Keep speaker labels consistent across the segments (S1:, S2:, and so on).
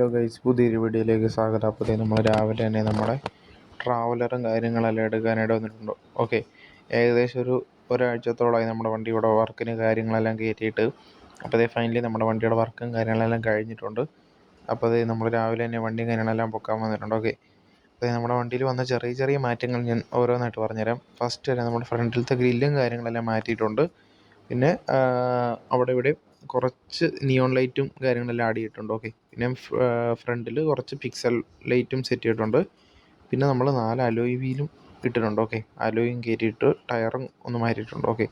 S1: Hello guys, പുതിയൊരു വീഡിയോയിലേക്ക് സ്വാഗതം. അപ്പോൾ നമ്മൾ രാവിലെ തന്നെ നമ്മുടെ ട്രാവലറും കാര്യങ്ങളെല്ലാം എടുക്കാനായിട്ട് വന്നിട്ടുണ്ട്. ഓക്കെ, ഏകദേശം ഒരാഴ്ചത്തോളമായി നമ്മുടെ വണ്ടിയുടെ വർക്കിന് കാര്യങ്ങളെല്ലാം കയറ്റിയിട്ട്. അപ്പോൾ ഫൈനലി നമ്മുടെ വണ്ടിയുടെ വർക്കും കാര്യങ്ങളെല്ലാം കഴിഞ്ഞിട്ടുണ്ട്. അപ്പോൾ നമ്മൾ രാവിലെ തന്നെ വണ്ടിയും കാര്യങ്ങളെല്ലാം പൊക്കാൻ വന്നിട്ടുണ്ട്. ഓക്കെ, അപ്പോൾ നമ്മുടെ വണ്ടിയിൽ വന്ന ചെറിയ ചെറിയ മാറ്റങ്ങൾ ഞാൻ ഓരോന്നായിട്ട് പറഞ്ഞുതരാം. ഫസ്റ്റ് തന്നെ നമ്മുടെ ഫ്രണ്ടിലത്തെ ഗ്രില്ലും കാര്യങ്ങളെല്ലാം മാറ്റിയിട്ടുണ്ട്. പിന്നെ അവിടെ ഇവിടെ കുറച്ച് നിയോൺ ലൈറ്റും കാര്യങ്ങളെല്ലാം ആഡ് ചെയ്തിട്ടുണ്ട്. ഓക്കെ, പിന്നെ ഫ്രണ്ടിൽ കുറച്ച് പിക്സൽ ലൈറ്റും സെറ്റ് ചെയ്തിട്ടുണ്ട്. പിന്നെ നമ്മൾ 4 അലോയ് വീലും ഇട്ടിട്ടുണ്ട്. ഓക്കെ, അലോയും കയറ്റിയിട്ട് ടയറും ഒന്ന് മാറ്റിയിട്ടുണ്ട്. ഓക്കെ,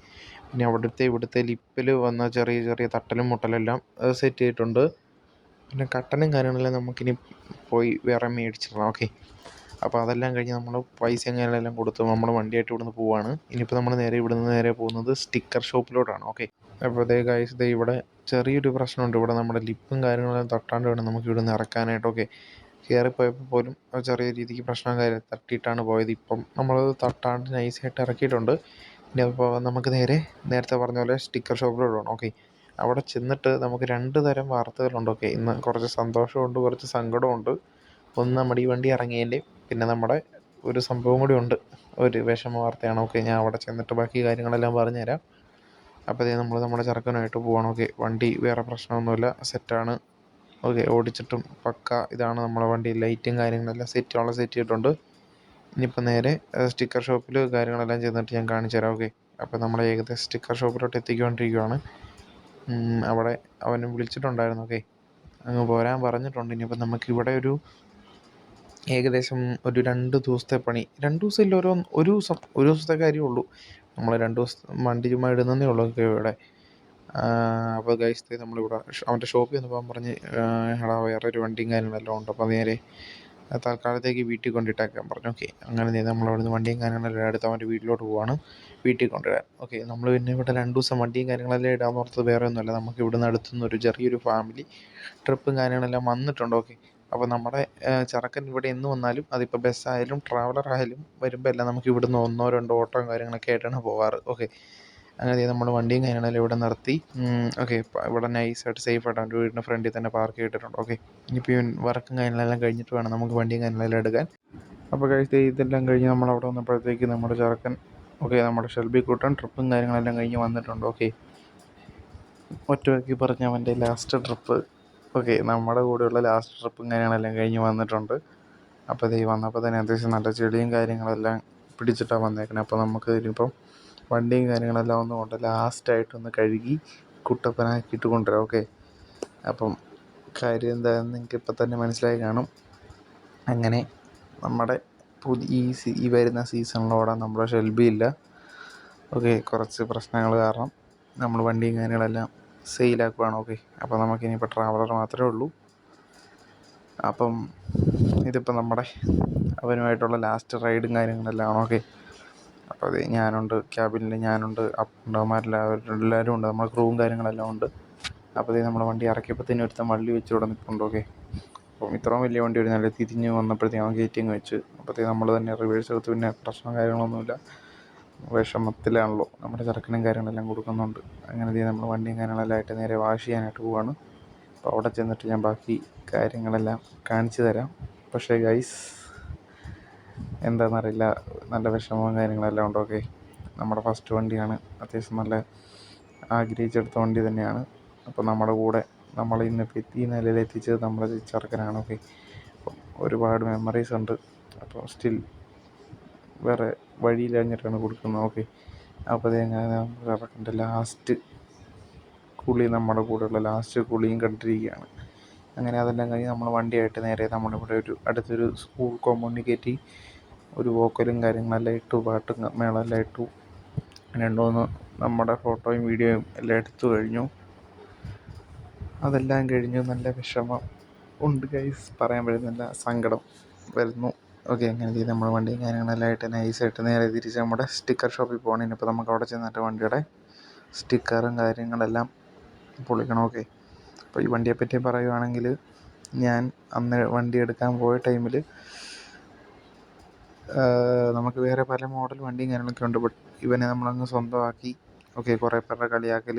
S1: പിന്നെ ഇവിടുത്തെ ലിപ്പിൽ വന്ന ചെറിയ ചെറിയ തട്ടലും മുട്ടലെല്ലാം സെറ്റ് ചെയ്തിട്ടുണ്ട്. പിന്നെ കട്ടനും കാര്യങ്ങളെല്ലാം നമുക്കിനി പോയി വേറെ മേടിച്ചിടണം. ഓക്കെ, അപ്പോൾ അതെല്ലാം കഴിഞ്ഞ് നമ്മൾ പൈസയും കാര്യങ്ങളെല്ലാം കൊടുത്ത് നമ്മൾ വണ്ടിയായിട്ട് ഇവിടുന്ന് പോവുകയാണ്. ഇനിയിപ്പോൾ നമ്മൾ നേരെ പോകുന്നത് സ്റ്റിക്കർ ഷോപ്പിലോട്ടാണ്. ഓക്കെ, അപ്പോൾ ഗൈസ് ഇവിടെ ചെറിയൊരു പ്രശ്നമുണ്ട്. ഇവിടെ നമ്മുടെ ലിപ്പും കാര്യങ്ങളെല്ലാം തട്ടാണ്ട് വേണം നമുക്ക് ഇവിടെ നിന്ന് ഇറക്കാനായിട്ട്. ഓക്കെ, കയറിപ്പോയപ്പോൾ പോലും ചെറിയ രീതിക്ക് പ്രശ്നം തട്ടിയിട്ടാണ് പോയത്. ഇപ്പം നമ്മളത് തട്ടാണ്ട് നൈസായിട്ട് ഇറക്കിയിട്ടുണ്ട്. ഇനി അപ്പോൾ നമുക്ക് നേരത്തെ പറഞ്ഞ പോലെ സ്റ്റിക്കർ ഷോപ്പിലോട്ടാണ്. ഓക്കെ, അവിടെ ചെന്നിട്ട് നമുക്ക് 2 തരം വാർത്തകളുണ്ട്. ഓക്കെ, ഇന്ന് കുറച്ച് സന്തോഷമുണ്ട്, കുറച്ച് സങ്കടമുണ്ട്. ഒന്ന് നമ്മുടെ ഈ വണ്ടി ഇറങ്ങിയതിൻ്റെ, പിന്നെ നമ്മുടെ ഒരു സംഭവം കൂടി ഉണ്ട്, ഒരു വിഷമ വാർത്തയാണ്. ഓക്കെ, ഞാൻ അവിടെ ചെന്നിട്ട് ബാക്കി കാര്യങ്ങളെല്ലാം പറഞ്ഞുതരാം. അപ്പോൾ നമ്മൾ നമ്മുടെ ചെറുക്കനായിട്ട് പോവാണ്. ഓക്കെ, വണ്ടി വേറെ പ്രശ്നമൊന്നുമില്ല, സെറ്റാണ്. ഓക്കെ, ഓടിച്ചിട്ടും പക്ക ഇതാണ് നമ്മുടെ വണ്ടി. ലൈറ്റും കാര്യങ്ങളെല്ലാം സെറ്റ് ചെയ്തിട്ടുണ്ട്. ഇനിയിപ്പോൾ നേരെ സ്റ്റിക്കർ ഷോപ്പിൽ കാര്യങ്ങളെല്ലാം ചെന്നിട്ട് ഞാൻ കാണിച്ചു തരാം. ഓക്കെ, അപ്പോൾ നമ്മൾ ഏകദേശം സ്റ്റിക്കർ ഷോപ്പിലോട്ട് എത്തിക്കൊണ്ടിരിക്കുകയാണ്. അവിടെ അവനും വിളിച്ചിട്ടുണ്ടായിരുന്നു. ഓക്കെ, അങ്ങ് പോരാൻ പറഞ്ഞിട്ടുണ്ട്. ഇനിയിപ്പോൾ നമുക്കിവിടെ ഏകദേശം ഒരു 2 ദിവസത്തെ പണി, 2 ദിവസമില്ല, ഒരു ദിവസത്തെ കാര്യമേ നമ്മൾ 2 ദിവസം വണ്ടി ചുമ്മാ ഇടുന്നതേ ഉള്ളൂ. ഇവിടെ അപ്പോൾ ഗൈസ് നമ്മളിവിടെ അവൻ്റെ ഷോപ്പിൽ നിന്ന് പോകാൻ പറഞ്ഞ്, എടാ വേറൊരു വണ്ടിയും കാര്യങ്ങളെല്ലാം ഉണ്ട്, അപ്പോൾ നേരെ തൽക്കാലത്തേക്ക് വീട്ടിൽ കൊണ്ടിട്ടേക്കാൻ പറഞ്ഞു. ഓക്കെ, അങ്ങനെ നമ്മളവിടെ നിന്ന് വണ്ടിയും കാര്യങ്ങളെല്ലാം എടുത്ത് അവൻ്റെ വീട്ടിലോട്ട് പോവാണ്, വീട്ടിൽ കൊണ്ടുവരാൻ. ഓക്കെ, നമ്മൾ പിന്നെ ഇവിടെ 2 ദിവസം വണ്ടിയും കാര്യങ്ങളെല്ലാം ഇടാൻ ഓർത്തത് വേറെ ഒന്നുമല്ല, നമുക്ക് ഇവിടുന്ന് അടുത്തുനിന്ന് ഒരു ചെറിയൊരു ഫാമിലി ട്രിപ്പും കാര്യങ്ങളെല്ലാം വന്നിട്ടുണ്ട്. ഓക്കെ, അപ്പോൾ നമ്മുടെ ചെറുക്കൻ ഇവിടെ എന്ന് വന്നാലും, അതിപ്പോൾ ബസ്സായാലും ട്രാവലർ ആയാലും വരുമ്പോൾ എല്ലാം നമുക്ക് ഇവിടുന്ന് 1-2 ഓട്ടവും കാര്യങ്ങളൊക്കെ ആയിട്ടാണ് പോകാറ്. ഓക്കെ, അങ്ങനെ നമ്മൾ വണ്ടിയും കാര്യങ്ങളെല്ലാം ഇവിടെ നിർത്തി. ഓക്കെ, ഇവിടെ നൈസായിട്ട് സേഫായിട്ട് അവൻ്റെ വീടിൻ്റെ ഫ്രണ്ടിൽ തന്നെ പാർക്ക് ചെയ്തിട്ടുണ്ട്. ഓക്കെ, ഇനിയിപ്പോൾ വർക്കും കാര്യങ്ങളെല്ലാം കഴിഞ്ഞിട്ട് വേണം നമുക്ക് വണ്ടിയും കാര്യങ്ങളെല്ലാം എടുക്കാൻ. അപ്പോൾ കഴിച്ച് ഇതെല്ലാം കഴിഞ്ഞ് നമ്മളവിടെ വന്നപ്പോഴത്തേക്ക് നമ്മുടെ ചെറുക്കൻ, ഓക്കെ, നമ്മുടെ ഷെൽബി കൂട്ടൻ ട്രിപ്പും കാര്യങ്ങളെല്ലാം കഴിഞ്ഞ് വന്നിട്ടുണ്ട്. ഓക്കെ, ഒറ്റയ്ക്ക് പറഞ്ഞ അവൻ്റെ ലാസ്റ്റ് ട്രിപ്പ്. ഓക്കെ, നമ്മുടെ കൂടെയുള്ള ലാസ്റ്റ് ട്രിപ്പും കാര്യങ്ങളെല്ലാം കഴിഞ്ഞ് വന്നിട്ടുണ്ട്. അപ്പോൾ വന്നപ്പോൾ തന്നെ അത്യാവശ്യം നല്ല ചെളിയും കാര്യങ്ങളെല്ലാം പിടിച്ചിട്ടാണ് വന്നേക്കുന്നത്. അപ്പോൾ നമുക്ക് ഇനിയിപ്പം വണ്ടിയും കാര്യങ്ങളെല്ലാം ഒന്നുകൊണ്ട് ലാസ്റ്റായിട്ടൊന്ന് കഴുകി കുട്ടപ്പനാക്കിയിട്ട് കൊണ്ടുവരാം. ഓക്കെ, അപ്പം കാര്യം എന്താണെന്ന് എനിക്കിപ്പോൾ തന്നെ മനസ്സിലായി കാണും. അങ്ങനെ നമ്മുടെ ഈ വരുന്ന സീസണിലോടെ നമ്മുടെ ഷെൽബി ഇല്ല. ഓക്കെ, കുറച്ച് പ്രശ്നങ്ങൾ കാരണം നമ്മൾ വണ്ടിയും കാര്യങ്ങളെല്ലാം സെയിലാക്കുവാണ്. ഓക്കെ, അപ്പോൾ നമുക്കിനിയിപ്പോൾ ട്രാവലർ മാത്രമേ ഉള്ളൂ. അപ്പം ഇതിപ്പോൾ നമ്മുടെ അവനുമായിട്ടുള്ള ലാസ്റ്റ് റൈഡും കാര്യങ്ങളെല്ലാം. ഓക്കെ, അപ്പോൾ ഞാനുണ്ട് ക്യാബിനിൽ, ഞാനുണ്ട്, അവന്മാരെല്ലാവരും ഉണ്ട്, നമ്മുടെ ക്രൂവും കാര്യങ്ങളെല്ലാം ഉണ്ട്. അപ്പോൾ നമ്മുടെ വണ്ടി ഇറക്കിയപ്പോഴത്തേനും ഒരുത്തൻ വള്ളി വെച്ച് ഇവിടെ നിൽപ്പുണ്ട്. ഓക്കെ, അപ്പം ഇത്രയും വലിയ വണ്ടി ഒരു നല്ല തിരിഞ്ഞ് വന്നപ്പോഴത്തേക്കും അവൻ ഗേറ്റിങ് വെച്ച്, അപ്പോഴത്തേക്കും നമ്മൾ തന്നെ റിവേഴ്സ് എടുത്ത്. പിന്നെ പ്രശ്നം കാര്യങ്ങളൊന്നുമില്ല, വിഷമത്തിലാണല്ലോ, നമ്മുടെ ചെറുക്കനും കാര്യങ്ങളെല്ലാം കൊടുക്കുന്നുണ്ട്. അങ്ങനെ നമ്മൾ വണ്ടിയും കാര്യങ്ങളെല്ലാം ആയിട്ട് നേരെ വാഷ് ചെയ്യാനായിട്ട് പോവാണ്. അപ്പോൾ അവിടെ ചെന്നിട്ട് ഞാൻ ബാക്കി കാര്യങ്ങളെല്ലാം കാണിച്ചു തരാം. പക്ഷേ ഗൈസ് എന്താണെന്നറിയില്ല, നല്ല വിഷമവും കാര്യങ്ങളെല്ലാം ഉണ്ട്. ഓക്കെ, നമ്മുടെ ഫസ്റ്റ് വണ്ടിയാണ്, അത്യാവശ്യം നല്ല ആഗ്രഹിച്ചെടുത്ത വണ്ടി തന്നെയാണ്. അപ്പോൾ നമ്മുടെ കൂടെ നമ്മൾ ഇന്നിപ്പോൾ ഈ നിലയിൽ എത്തിച്ചത് നമ്മുടെ ചെറുക്കനാണ്. ഓക്കെ, അപ്പം ഒരുപാട് മെമ്മറീസ് ഉണ്ട്. അപ്പോൾ സ്റ്റിൽ വേറെ വഴിയിലഞ്ഞിട്ടാണ് കൊടുക്കുന്നത്. ഓക്കെ, അപ്പോൾ ഞാൻ ചെറുക്കൻ്റെ ലാസ്റ്റ് കുളി, നമ്മുടെ കൂടെയുള്ള ലാസ്റ്റ് കുളിയും കണ്ടിരിക്കുകയാണ്. അങ്ങനെ അതെല്ലാം കഴിഞ്ഞ് നമ്മൾ വണ്ടിയായിട്ട് നേരെ നമ്മളിവിടെ അടുത്തൊരു സ്കൂൾ കോമ്പൗണ്ടിൽ കയറ്റി ഒരു വോക്കലും കാര്യങ്ങളെല്ലാം ഇട്ടു, പാട്ടും മേളെല്ലാം ഇട്ടു. 2-3 നമ്മുടെ ഫോട്ടോയും വീഡിയോയും എല്ലാം എടുത്തു കഴിഞ്ഞു. അതെല്ലാം കഴിഞ്ഞു. നല്ല വിഷമം ഉണ്ട് ഗൈസ്, പറയാൻ പറ്റുന്നില്ല, സങ്കടം വരുന്നു. ഓക്കെ, അങ്ങനെ നമ്മൾ വണ്ടിയും കാര്യങ്ങളെല്ലാം ആയിട്ട് നൈസായിട്ട് നേരെ തിരിച്ച് നമ്മുടെ സ്റ്റിക്കർ ഷോപ്പിൽ പോകണം. ഇനിയിപ്പോൾ നമുക്ക് അവിടെ ചെന്നിട്ട് വണ്ടിയുടെ സ്റ്റിക്കറും കാര്യങ്ങളെല്ലാം പൊളിക്കണം. ഓക്കെ, അപ്പോൾ ഈ വണ്ടിയെപ്പറ്റി പറയുകയാണെങ്കിൽ, ഞാൻ അന്ന് വണ്ടി എടുക്കാൻ പോയ ടൈമിൽ നമുക്ക് വേറെ പല മോഡൽ വണ്ടിയും കാര്യങ്ങളൊക്കെ ഉണ്ട്. ബട്ട് ഇവനെ നമ്മളങ്ങ് സ്വന്തമാക്കി. ഓക്കെ, കുറേ പേരുടെ കളിയാക്കൽ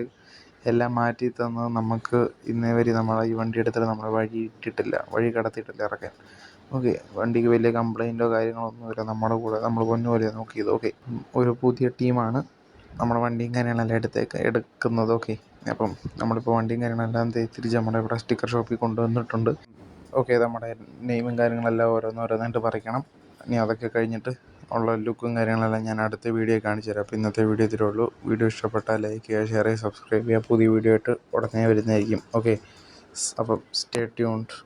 S1: എല്ലാം മാറ്റി തന്ന് നമുക്ക് ഇന്നേ വരെ നമ്മളെ ഈ വണ്ടി എടുത്തിട്ട് നമ്മളെ വഴി കടത്തിയിട്ടില്ല ഇറക്കാൻ. ഓക്കെ, വണ്ടിക്ക് വലിയ കംപ്ലൈൻറ്റോ കാര്യങ്ങളോ ഒന്നുമില്ല. നമ്മുടെ കൂടെ നമ്മൾ പൊന്നുപോലെ നോക്കിയത്. ഓക്കെ, ഒരു പുതിയ ടീമാണ് നമ്മുടെ വണ്ടിയും കാര്യങ്ങളെല്ലാം എടുക്കുന്നത്. ഓക്കെ, അപ്പം നമ്മളിപ്പോൾ വണ്ടിയും കാര്യങ്ങളെല്ലാം തിരിച്ച് നമ്മുടെ ഇവിടെ സ്റ്റിക്കർ ഷോപ്പിൽ കൊണ്ടുവന്നിട്ടുണ്ട്. ഓക്കെ, നമ്മുടെ നെയിമും കാര്യങ്ങളെല്ലാം ഓരോന്നായിട്ട് പറിക്കണം. ഇനി അതൊക്കെ കഴിഞ്ഞിട്ട് ഉള്ള ലുക്കും കാര്യങ്ങളെല്ലാം ഞാൻ അടുത്ത വീഡിയോ കാണിച്ചു തരാം. അപ്പോൾ ഇന്നത്തെ വീഡിയോ ഇത്രേ ഉള്ളൂ. വീഡിയോ ഇഷ്ടപ്പെട്ടാൽ ലൈക്ക് ചെയ്യുക, ഷെയർ ചെയ്യുക, സബ്സ്ക്രൈബ് ചെയ്യുക. പുതിയ വീഡിയോ ആയിട്ട് ഉടനെ വരുന്നതായിരിക്കും. ഓക്കെ, അപ്പം സ്റ്റേ ട്യൂൺഡ്.